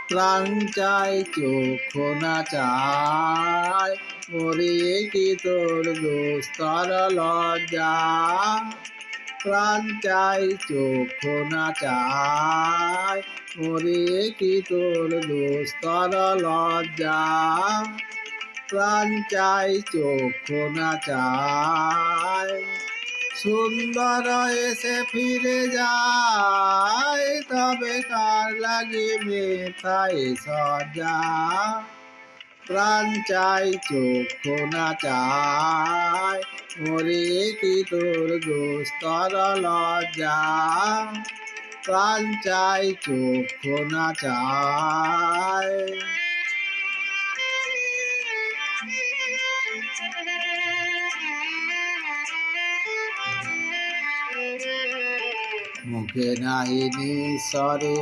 প্রাণ চাই চক্ষু না চায়, মরিয়ে কি তোর দুস্তর লজ্জা। প্রাণ চাই চক্ষু না চায়, মরিয়ে কি তোর দুস্তর লজ্জা। প্রাণ চাই চক্ষু না চায়, সুন্দর এসে ফিরে যায়, তবে কার লাগি মেথায় সজ্জা। প্রাণ চাই চক্ষু না চায়, মরিয়ে কি তোর দুস্তর লজ্জা। প্রাণ চাই চক্ষু না চায়। মুখে নাই নিঃস্বরে